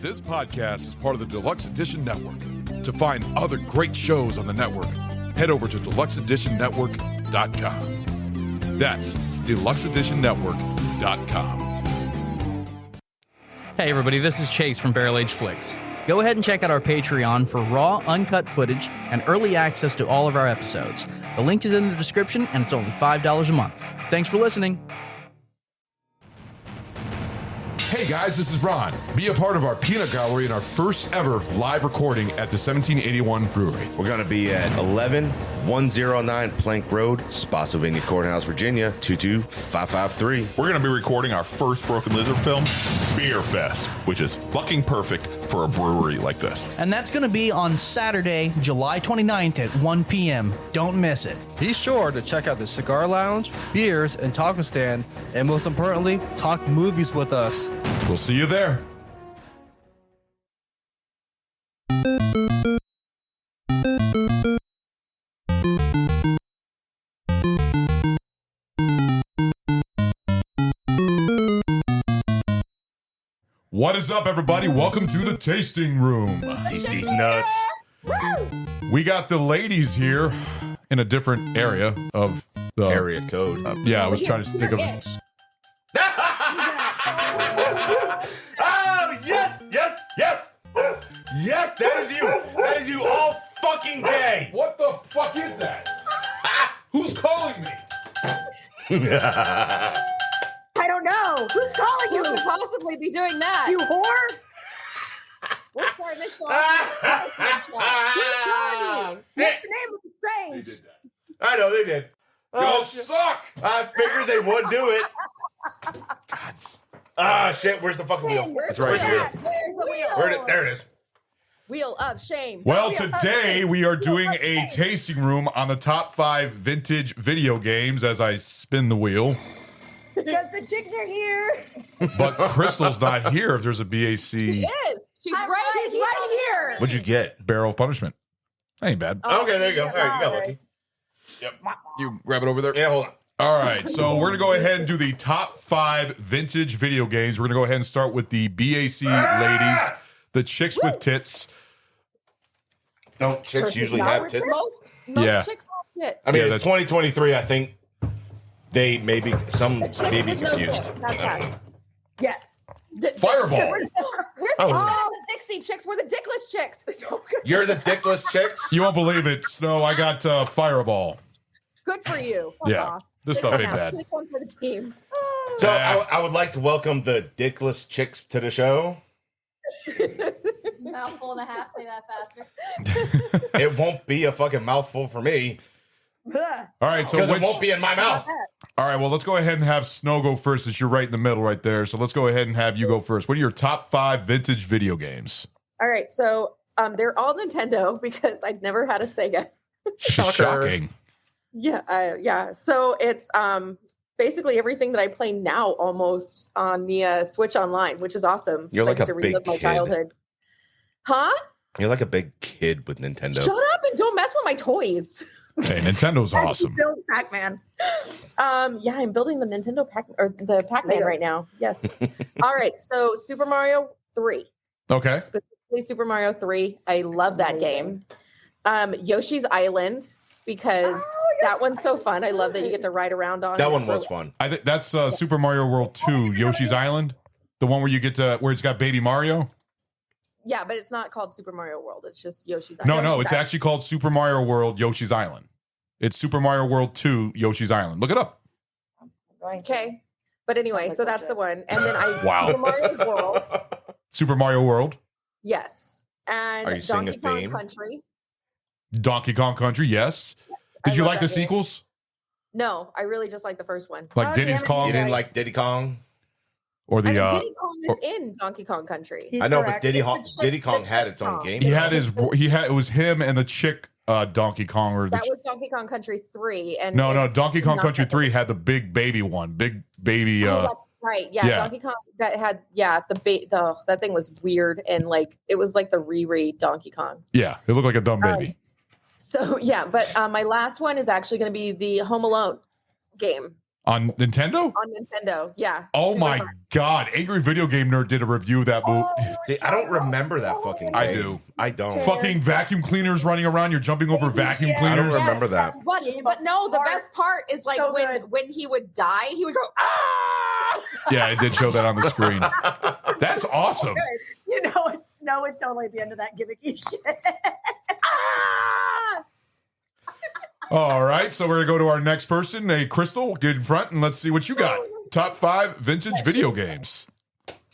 This podcast is part of the Deluxe Edition Network. To find other great shows on the network, head over to deluxeeditionnetwork.com. That's deluxeeditionnetwork.com. Hey everybody, this is Chase from Barrel Age Flicks. Go ahead and check out our Patreon for raw, uncut footage and early access to all of our episodes. The link is in the description and it's only $5 a month. Thanks for listening. Hey guys, this is Ron. Be a part of our peanut gallery in our first ever live recording at the 1781 Brewery. We're going to be at 11109 Plank Road, Spotsylvania Courthouse, Virginia, 22553. We're going to be recording our first Broken Lizard film, Beer Fest, which is fucking perfect for a brewery like this. And that's going to be on Saturday, July 29th at 1 p.m. Don't miss it. Be sure to check out the cigar lounge, beers, and taco stand, and most importantly, talk movies with us. We'll see you there. What is up, everybody? Welcome to the tasting room. These nuts. We got the ladies here in a different area of the Area code. Yeah, I was trying to think of. Oh, yes, yes, yes. Yes, that is you. That is you all fucking gay. What the fuck is that? Who's calling me? I don't know. Who's calling you? Who could possibly be doing that? You whore? We're starting this show off. Who's calling you? What's the name of the strange? I know they did. Y'all suck. I figured they would do it. God. Ah, shit. Where's the fucking wheel? Where's That's right the here. wheel? Where's the wheel? There it is. Wheel of shame. Well, today we are doing a tasting room on the top 5 vintage video games as I spin the wheel. Because the chicks are here. But Crystal's not here if there's a BAC She is. She's I'm right, she's right here. What'd you get? barrel of punishment. That ain't bad. Okay, there you go. All right, you got lucky. You grab it over there. Yeah, hold on. All right, so we're going to go ahead and do the top 5 vintage video games. We're going to go ahead and start with the BAC ladies, the chicks with tits. Don't chicks usually have tits? Most Yeah. chicks have tits. I mean, Yeah, it's 2023. I think they may be, some Chicks may be with no confused. tits. That's us. Yes. Fireball. We're Oh. the Dixie chicks. We're the dickless chicks. You're the dickless chicks? You won't believe it, Snow. I got Fireball. Good for you. Fuck Yeah, off. this Good stuff ain't one. bad. Pick one for the team. So I would like to welcome the dickless chicks to the show. Mouthful and a half. Say that faster. It won't be a fucking mouthful for me Ugh. All right, so because which, it won't be in my mouth. all right, well, let's go ahead and have Snow go first since you're right in the middle right there. So let's go ahead and have you go first. What are your top 5 vintage video games? All right. So they're all Nintendo because I'd never had a Sega. Shocking. Yeah. So it's basically everything that I play now almost on the Switch Online, which is awesome. You're I like get a to relive big my kid. childhood. Huh? You're like a big kid with Nintendo. Shut up and don't mess with my toys. Hey, Nintendo's awesome. Build Pac-Man. Yeah, I'm building the Nintendo Pac-Man right now. Yes. All right. So Super Mario 3. Okay. Specifically Super Mario 3. I love that game. Yoshi's Island because that one's so fun. I love that you get to ride around on it. That one was fun. I think that's Super Mario World 2, Yoshi's Island. The one where you get to, where it's got Baby Mario. Yeah, but it's not called Super Mario World. It's just Yoshi's Island. No, it's actually called Super Mario World Yoshi's Island. It's Super Mario World 2 Yoshi's Island. Look it up. Okay. But anyway, so that's the one. And then Wow. Super Mario World. Super Mario World, Yes. And Are you singing Donkey a Kong theme? Country. Donkey Kong Country, yes. I Did you love like the that game. sequels? No, I really just like the first one. Like Oh, Diddy's yeah, Kong You didn't like Diddy Kong? or I mean, the Diddy Kong is in Donkey Kong Country. He's I know, correct. but Diddy, It's the chick- Kong the had chick its own Kong. game. he had it was him and the chick Donkey Kong or the That was Donkey Kong Country 3. And No, it's Donkey Kong not Country that- 3 had the big baby one. Big baby Oh, that's right. Yeah, yeah. Donkey Kong that had that thing was weird and like it was like the re-read Donkey Kong. yeah, it looked like a dumb baby. So yeah, but my last one is actually going to be the Home Alone game. On Nintendo? On Nintendo, yeah. Oh Super my fun. God. Angry Video Game Nerd did a review of that movie. See, I don't remember that fucking game. I do. I don't. Fucking vacuum cleaners running around. You're jumping over vacuum I don't cleaners. remember that. But no, the best part is like So when he would die, he would go, ah! Yeah, it did show that on the screen. That's awesome. You know, it's totally at the end of that gimmicky shit. Ah! All right, so we're gonna go to our next person. Hey, Crystal, get in front and let's see what you got. Top 5 vintage video games.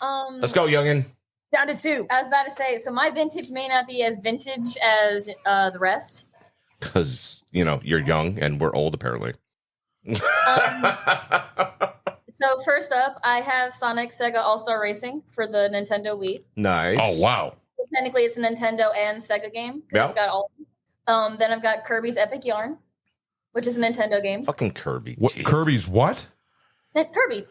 Let's go, youngin. Down to 2. I was about to say, so my vintage may not be as vintage as the rest. Because, you know, you're young and we're old, apparently. So first up, I have Sonic Sega All-Star Racing for the Nintendo Wii. Nice. Oh, wow. So technically, it's a Nintendo and Sega game. 'Cause Yeah. It's got all. Then I've got Kirby's Epic Yarn, which is a Nintendo game. Fucking Kirby. What, Jeez. Kirby's what? Kirby's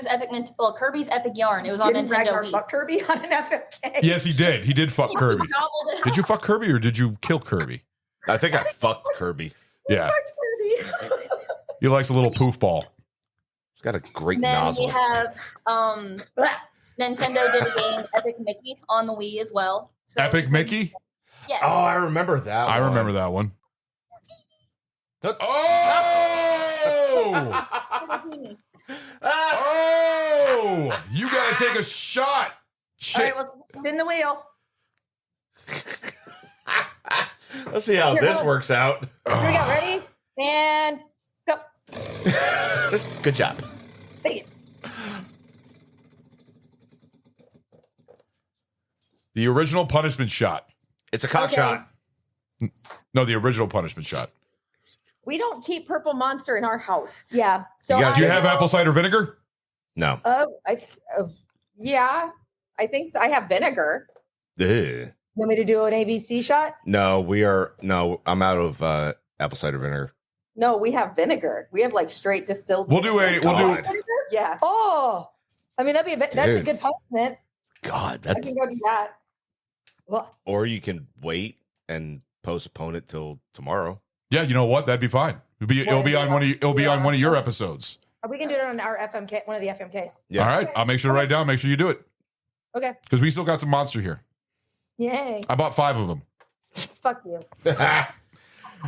Epic Yarn. It was on Didn't Nintendo Ragnar Wii. fuck Kirby on an FFK? Yes, he did. He did fuck Kirby. Gobbled it Did you up. fuck Kirby or did you kill Kirby? I think I fucked Kirby. Yeah, Fucked Kirby. he likes a little poof ball. He's got a great And then nozzle. we have Nintendo did a game, Epic Mickey, on the Wii as well. So Epic Mickey? Yes. Oh, I remember that I one. remember that one. Oh! Oh! You gotta take a shot. All Shit. right, well, spin the wheel. Let's see how this works out. Here we go. Ready? And go. Good job. Take it. The original punishment shot. It's a cock Okay. shot. No, the original punishment shot. We don't keep Purple Monster in our house. Yeah. So You got- Do you have apple cider vinegar? No. Yeah, I think so. I have vinegar. Ugh. Want me to do an ABC shot? No, I'm out of apple cider vinegar. No, we have vinegar. We have like straight distilled. We'll do God. Yeah, Oh, I mean that's a Dude. good punishment. God, I that. can go do that. Well, Or you can wait and postpone it till tomorrow. Yeah, you know what? That'd be fine. It'll be on one of your episodes. we can do it on our FMK, one of the FMKs. Yeah. All right. I'll make sure to write it down. Make sure you do it. Okay. Because we still got some monster here. Yay. I bought 5 of them. Fuck you.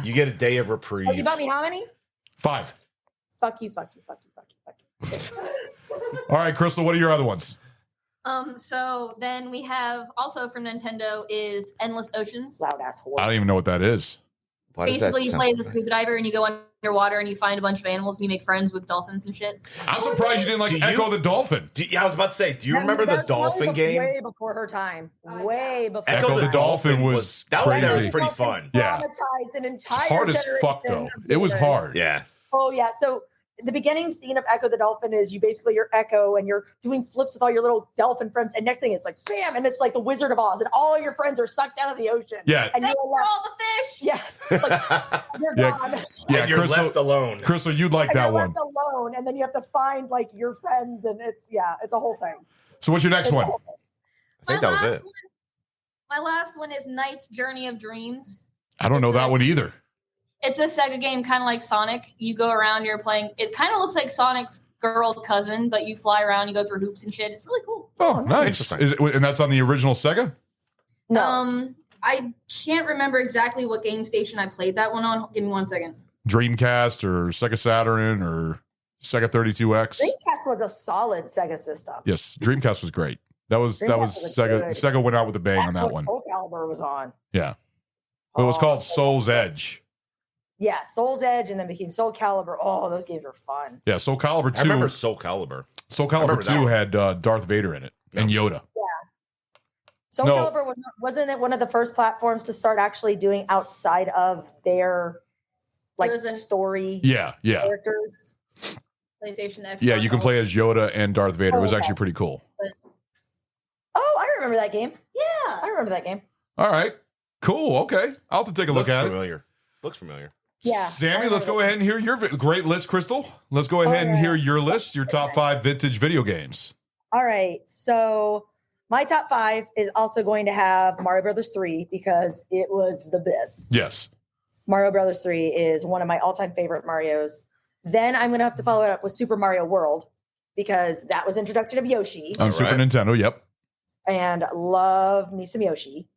You get a day of Oh, reprieve. you bought me how many? 5. Fuck you. Fuck you. Fuck you. Fuck you. Fuck you. All right, Crystal, what are your other ones? So then we have also from Nintendo is Endless Oceans. Loud ass whore. I don't even know what that is. Why does that Basically, you sound play as a familiar? scuba diver and you go underwater and you find a bunch of animals and you make friends with dolphins and shit. I'm surprised you didn't like Do you- Echo the Dolphin. Yeah, I was about to say, do you remember the That's probably dolphin game? Way before her time. Way before. Echo the Dolphin was that one there was crazy. pretty fun. Yeah. Traumatized an It's entire hard as fuck, though. generation of It was gamers. hard. Yeah. Oh yeah. So the beginning scene of Echo the Dolphin is you're Echo and you're doing flips with all your little dolphin friends, and next thing it's like bam, and it's like the Wizard of Oz, and all your friends are sucked out of the ocean. Yeah. And Thanks you're for left. all the fish. Yes. Like, you're Yeah. gone. Yeah, And you're Crystal, left alone. Crystal, you'd like And that you're one. left alone, and then you have to find like your friends, and it's a whole thing. So what's your next one? I think that was it. My last one is Knight's Journey of Dreams. I don't know that one either. It's a Sega game, kind of like Sonic. You go around, you're playing. It kind of looks like Sonic's girl cousin, but you fly around, you go through hoops and shit. It's really cool. Oh, nice. Interesting. And that's on the original Sega? No. I can't remember exactly what game station I played that one on. Give me 1 second. Dreamcast or Sega Saturn or Sega 32X? Dreamcast was a solid Sega system. Yes, Dreamcast was great. That was Dreamcast was Sega. good. Sega went out with a bang on That's that what one. Soul Calibur was on. Yeah. It was Oh, called Soul's Edge. Yeah, Soul's Edge, and then became Soul Calibur. Oh, those games were fun. Yeah, Soul Calibur 2. I remember Soul Calibur. Soul I Calibur remember 2 had Darth Vader in it and Yoda. Soul No. Calibur wasn't it one of the first platforms to start actually doing outside of their like It was an- story Yeah, yeah. characters? PlayStation Xbox. Yeah, you can play as Yoda and Darth Vader. It was Oh, okay. actually pretty cool. Oh, I remember that game. Yeah. I remember that game. All right. Cool. Okay. I'll have to take a look Looks at familiar. Looks familiar. Yeah, Sammy, I let's go remember ahead and hear your great list, Crystal. Let's go ahead and yeah. hear your list, your top 5 vintage video games. All right, so my top 5 is also going to have Mario Brothers 3 because it was the best. Yes. Mario Brothers 3 is one of my all-time favorite Marios. Then I'm going to have to follow it up with Super Mario World because that was introduction of Yoshi. On Super Nintendo, yep. And love me some Yoshi.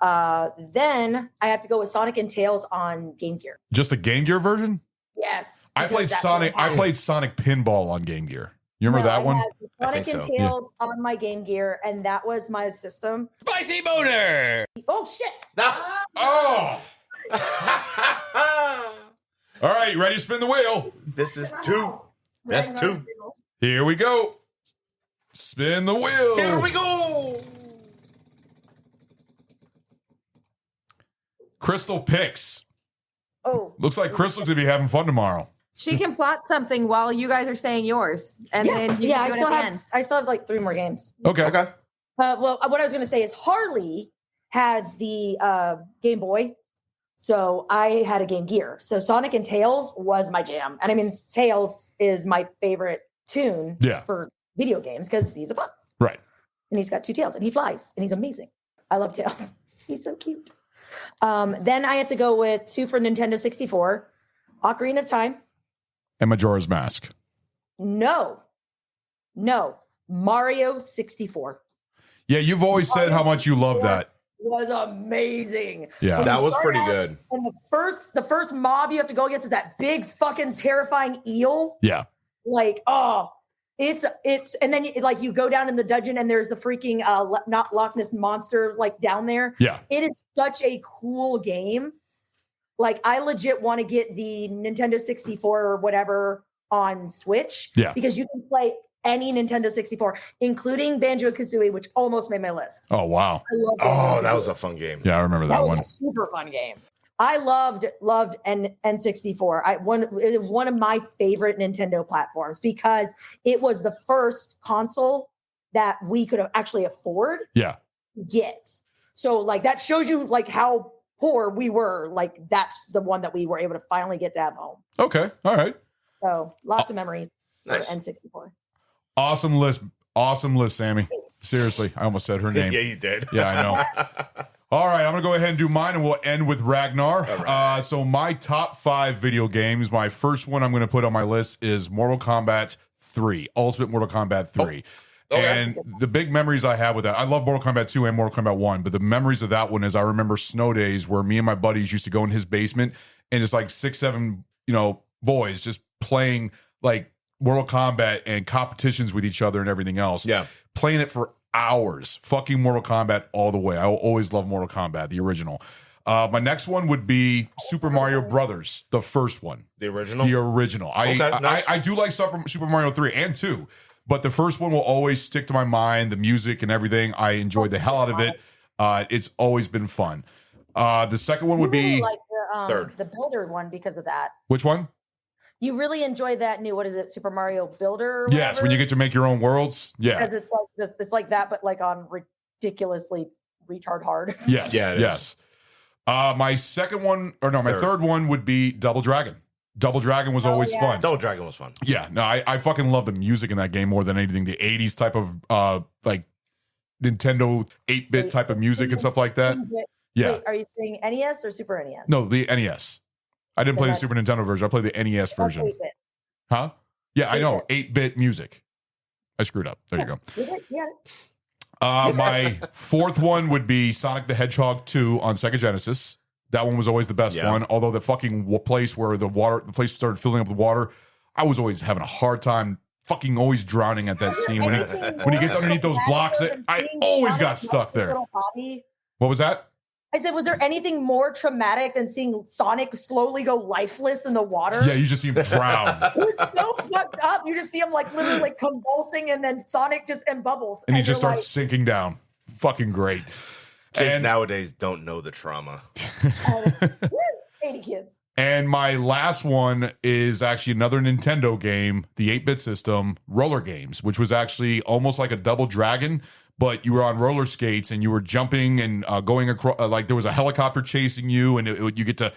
Then I have to go with Sonic and Tails on Game Gear. Just the Game Gear version? Yes. I played because Sonic. that's I played Sonic Pinball on Game Gear. You remember that one? I had Sonic I and think so. Tails on my Game Gear, and that was my system. Spicy boner. Oh shit! Oh! All right, you ready to spin the wheel? This is 2. That's 2. Here we go. Spin the wheel. Here we go. Crystal picks. Oh, Looks like Crystal's gonna be having fun tomorrow. She can plot something while you guys are saying yours, and then you yeah. can do it at the end. I still have like 3 more games. Okay. Well, what I was going to say is Harley had the Game Boy, so I had a Game Gear. So Sonic and Tails was my jam, and I mean Tails is my favorite tune for video games because he's a fox, Right. and he's got 2 tails, and he flies, and he's amazing. I love Tails. He's so cute. Then I have to go with 2 for Nintendo 64, Ocarina of Time. And Majora's Mask. No, Mario 64 Yeah, you've always said how much you love that. was amazing. Yeah. When That you was start pretty out, good. And the first mob you have to go against is that big fucking terrifying eel. Yeah. Like, it's and then you go down in the dungeon and there's the freaking not Loch Ness monster like down there. Yeah. It is such a cool game. Like, I legit want to get the Nintendo 64 or whatever on Switch. Yeah. Because you can play any Nintendo 64, including Banjo-Kazooie, which almost made my list. Oh, wow. I love Oh, Banjo-Kazooie. that was a fun game. Yeah, I remember that was one. a super fun game. I loved N64. It was one of my favorite Nintendo platforms because it was the first console that we could actually afford Yeah. to get. So like that shows you like how poor we were. Like that's the one that we were able to finally get to have home. Okay. All right. So lots of memories Nice. for N64. Awesome list. Awesome list, Sammy. Seriously, I almost said her name. Yeah, you did. Yeah, I know. All right, I'm going to go ahead and do mine, and we'll end with Ragnar. right. So my top 5 video games, my first one I'm going to put on my list is Mortal Kombat 3, Ultimate Mortal Kombat 3. Okay. And the big memories I have with that, I love Mortal Kombat 2 and Mortal Kombat 1, but the memories of that one is I remember snow days where me and my buddies used to go in his basement and it's like 6, 7, boys just playing like Mortal Kombat and competitions with each other and everything else. Yeah. Playing it for hours. Fucking Mortal Kombat all the way. I always love Mortal Kombat, the original. My next one would be Super Mario Brothers, the first one. The original? The original. Okay, nice. I do like Super Mario 3 and 2, but the first one will always stick to my mind. The music and everything. I enjoyed the hell out of it. It's always been fun. The second one would be like third. the Builder one because of that. which one? You really enjoyed that new, what is it, Super Mario Builder? Or Yes, when whatever? you get to make your own worlds. Yeah. Because it's like it's like that, but like on ridiculously retard hard. Yes. Yeah, it yes. My second one, or no, my third one would be Double Dragon. Double Dragon was always yeah. fun. Double Dragon was fun. Yeah, no, I fucking love the music in that game more than anything. The 80s type of like Nintendo 8-bit type of music and stuff like that. Yeah. Wait, are you saying NES or Super NES? No, the NES. I didn't play the Super Nintendo version. I played the NES version. 8-bit. Huh? Yeah, I know. 8-bit music. I screwed up. There you go. Yeah. My fourth one would be Sonic the Hedgehog 2 on Sega Genesis. That one was always the best Yeah. one. Although the fucking place where the place started filling up with water, I was always having a hard time fucking always drowning at that scene. When he gets underneath those blocks, I always got stuck there. What was that? I said, was there anything more traumatic than seeing Sonic slowly go lifeless in the water? Yeah, you just see him drown. It was so fucked up. You just see him like literally like convulsing, and then Sonic just and bubbles, And he just you're starts sinking down. Fucking great. Kids And- nowadays don't know the trauma. like, 80 kids. And my last one is actually another Nintendo game, the 8-bit system, Roller Games, which was actually almost like a Double Dragon, but you were on roller skates and you were jumping and going across, like there was a helicopter chasing you, and you get to,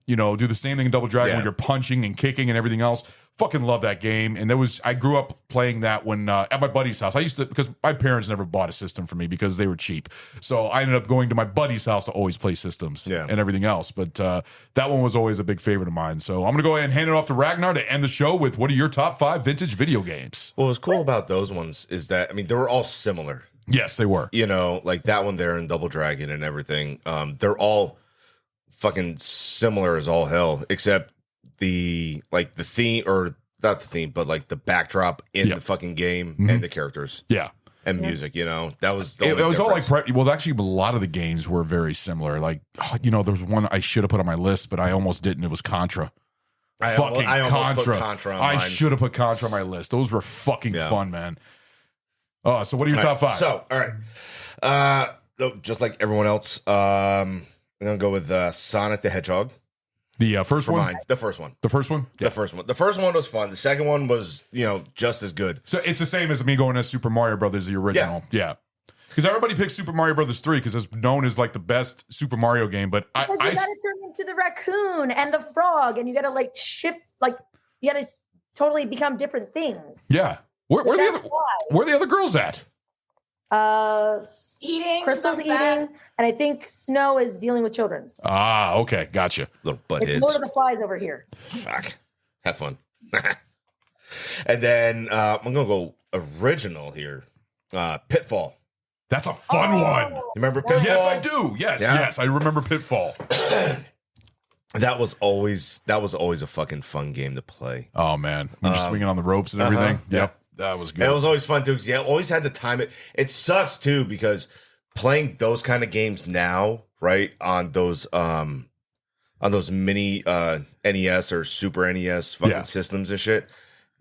do the same thing in Double Dragon Yeah. when you're punching and kicking and everything else. Fucking love that game. And I grew up playing that when at my buddy's house. I used to, because my parents never bought a system for me because they were cheap. So I ended up going to my buddy's house to always play systems and everything else. But that one was always a big favorite of mine. So I'm going to go ahead and hand it off to Ragnar to end the show with what are your top 5 vintage video games? Well, what's cool about those ones is that, I mean, they were all similar. Yes, they were. You know, like that one there and Double Dragon and everything. They're all fucking similar as all hell, except the theme, or not the theme, but like the backdrop in the fucking game and the characters. Yeah. And music, you know, that was the it only was all like difference. well, actually, a lot of the games were very similar. Like, there was one I should have put on my list, but I almost didn't. It was Contra. I almost put Contra on I mine. should have put Contra on my list. Those were fucking fun, man. So what are your top 5? So, all right. Just like everyone else, I'm gonna go with Sonic the Hedgehog. The first for one? mine. The first one. The first one? The first one. The first one was fun. The second one was, just as good. So it's the same as me going to Super Mario Brothers, the original. Yeah. Because everybody picks Super Mario Brothers 3 because it's known as like the best Super Mario game. But because you got to turn into the raccoon and the frog, and you got to like shift, like you got to totally become different things. Yeah. Where the other girls at? Eating. Crystal's eating, and I think Snow is dealing with children's. Ah, okay, gotcha. Little butt It's heads. Lord of the Flies over here. Fuck. Have fun. And then I'm gonna go original here. Pitfall. That's a fun one. You remember Pitfall? Yes, I do. Yes, I remember Pitfall. That was always a fucking fun game to play. Oh man, when you're swinging on the ropes and everything. Yep, that was good. And it was always fun too because you always had to time it. It sucks too because playing those kind of games now, right, on those mini NES or Super NES fucking systems and shit,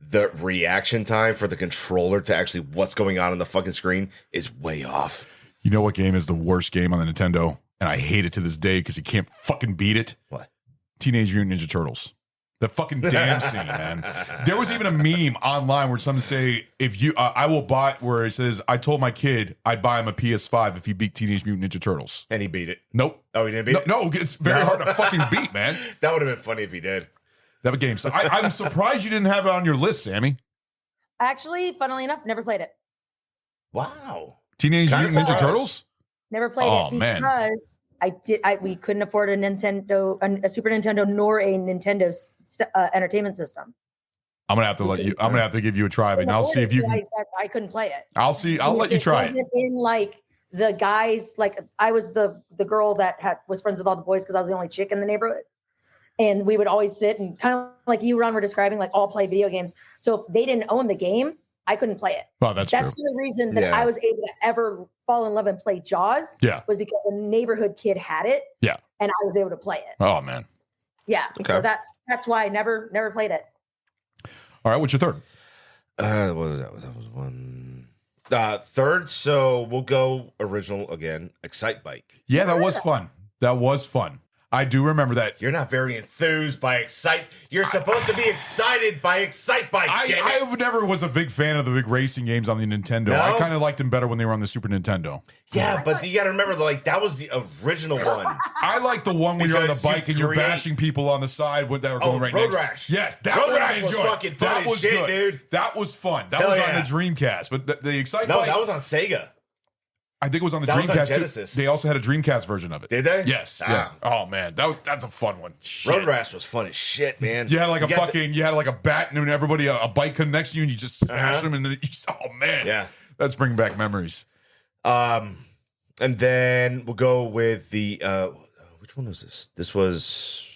the reaction time for the controller to actually what's going on the fucking screen is way off. You know what game is the worst game on the Nintendo, and I hate it to this day because you can't fucking beat it. What? Teenage Mutant Ninja Turtles. The fucking damn scene, man. There was even a meme online where someone say, "If you, I will buy." Where it says, "I told my kid I'd buy him a PS5 if he beat Teenage Mutant Ninja Turtles." And he beat it. Nope. Oh, he didn't beat it? No, it's very hard to fucking beat, man. That would have been funny if he did. That game. So I'm surprised you didn't have it on your list, Sammy. Actually, funnily enough, never played it. Wow. Teenage Mutant Ninja surprised. Turtles. Never played it because we couldn't afford a Nintendo, a Super Nintendo, nor a Nintendo entertainment system. I'm gonna have to let you. I'm gonna have to give you a try, and I'll see if you can. I couldn't play it. I'll see. I'll let you try it. In like the guys, like I was the girl that was friends with all the boys because I was the only chick in the neighborhood, and we would always sit and kind of like you, Ron, were describing, like all play video games. So if they didn't own the game, I couldn't play it. Well, that's true. the reason that I was able to ever fall in love and play Jaws. Yeah. Was because a neighborhood kid had it. Yeah. And I was able to play it. Oh man. Yeah. Okay. So that's why I never played it. All right. What's your third? What was that? That was one. Third. So we'll go original again. Excite Bike. Yeah, that was fun. That was fun. I do remember that. You're not very enthused by Excite. You're supposed to be excited by Excite Bike. I never was a big fan of the big racing games on the Nintendo. No? I kind of liked them better when they were on the Super Nintendo. Yeah, but you got to remember, like that was the original one. I like the one when you're on the Because you bike and you're create- bashing people on the side that are going right Road next. Rash. Yes, that Road one I Rash was enjoyed. fucking fun That as was shit, good, dude. That was fun. That Hell was yeah. on the Dreamcast, but the Excite No, Bike. that was on Sega. I think it was on the That was on Dreamcast. too. Genesis. They also had a Dreamcast version of it. Did they? Yes. Ah. Yeah. Oh man, that's a fun one. Shit. Road Rash was fun as shit, man. You had like got you had like a bat, and then everybody a bike comes next to you, and you just smash them, and then oh man, Yeah. that's bringing back memories. And then we'll go with the which one was this? This was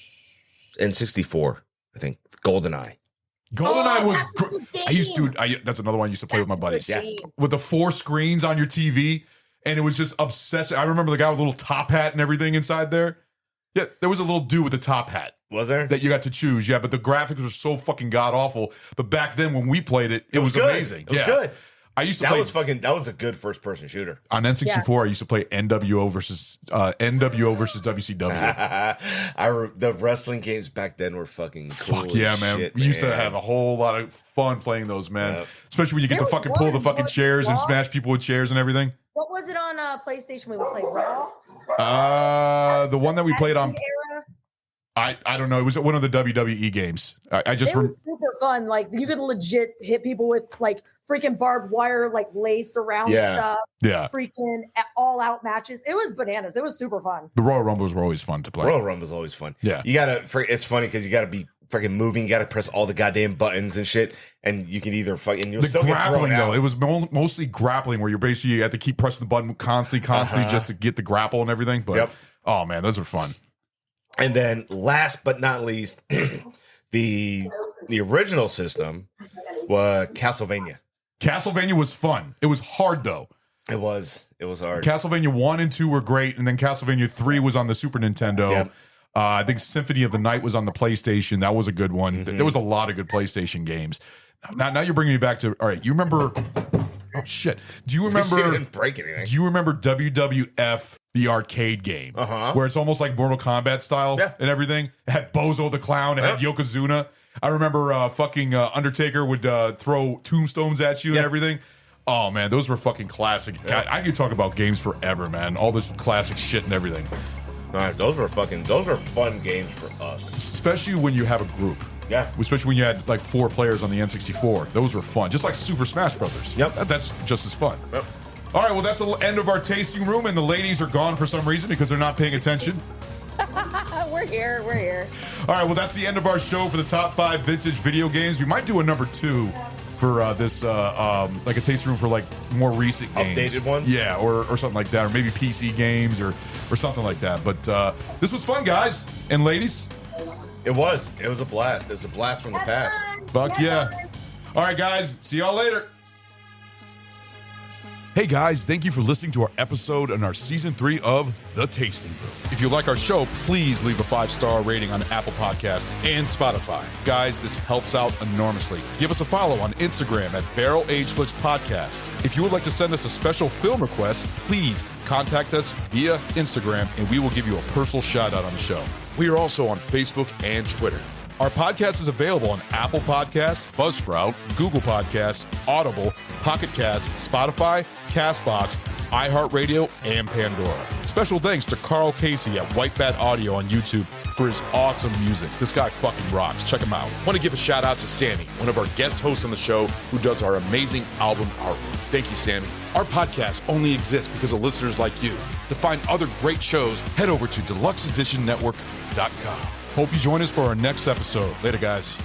N64, I think. GoldenEye. GoldenEye was. that's a good I used to. game. That's another one I used to play with my buddies. That's a good game. With the 4 screens on your TV, and it was just obsessive. I remember the guy with the little top hat and everything inside there. Yeah, there was a little dude with the top hat. Was there? That you got to choose. Yeah, but the graphics were so fucking god awful. But back then when we played it, it was good. amazing. It was yeah. good. I used to That play that was a good first person shooter. on N64. I used to play NWO versus WCW. The wrestling games back then were fucking cool. Fuck yeah, as man. shit, We used to have a whole lot of fun playing those, man. Yep. Especially when you get There to fucking was pull the one fucking more chairs and Raw. smash people with chairs and everything. What was it on PlayStation we would play? Raw? The one that we played on, Attitude Era? I don't know. It was one of the WWE games. I just It was super fun. Like you could legit hit people with like freaking barbed wire, like laced around stuff. Yeah. Freaking all out matches. It was bananas. It was super fun. The Royal Rumbles were always fun to play. Royal Rumble's always fun. Yeah. You gotta. It's funny because you gotta be freaking moving. You gotta press all the goddamn buttons and shit, and you can either fight and you'll The still get thrown grappling though, out. it was mostly grappling where you have to keep pressing the button constantly just to get the grapple and everything. But oh man, those are fun. And then last but not least, the original system was Castlevania. Castlevania was fun. It was hard though. It was hard. Castlevania 1 and 2 were great, and then Castlevania 3 was on the Super Nintendo. Yep. I think Symphony of the Night was on the PlayStation. That was a good one. There was a lot of good PlayStation games. Now you're bringing me back to, all right, you remember, oh shit. Do you remember, didn't break anything. do you remember WWF, the arcade game? Where it's almost like Mortal Kombat style and everything? It had Bozo the Clown, it had Yokozuna. I remember Undertaker would throw tombstones at you and everything. Oh man, those were fucking classic. God, I could talk about games forever, man. All this classic shit and everything. All right, those were fun games for us. Especially when you have a group. Yeah. Especially when you had like 4 players on the N64. Those were fun. Just like Super Smash Brothers. Yep. That's just as fun. Yep. All right, well, that's the end of our tasting room, and the ladies are gone for some reason because they're not paying attention. We're here. We're here. All right, well, that's the end of our show for the top 5 vintage video games. We might do a number 2 for this, like a tasting room for like more recent games. Updated ones? Yeah, or something like that, or maybe PC games or something like that. But this was fun, guys and ladies. It was a blast. It was a blast from the past. Fuck yeah. All right, guys. See y'all later. Hey guys, thank you for listening to our episode on our season 3 of The Tasting Room. If you like our show, please leave a 5-star rating on Apple Podcasts and Spotify. Guys, this helps out enormously. Give us a follow on Instagram at Barrel Age Flicks Podcast. If you would like to send us a special film request, please contact us via Instagram and we will give you a personal shout out on the show. We are also on Facebook and Twitter. Our podcast is available on Apple Podcasts, Buzzsprout, Google Podcasts, Audible, Pocket Cast, Spotify, CastBox, iHeartRadio, and Pandora. Special thanks to Carl Casey at White Bat Audio on YouTube for his awesome music. This guy fucking rocks. Check him out. Want to give a shout out to Sammy, one of our guest hosts on the show who does our amazing album artwork. Thank you, Sammy. Our podcast only exists because of listeners like you. To find other great shows, head over to deluxeeditionnetwork.com. Hope you join us for our next episode. Later, guys.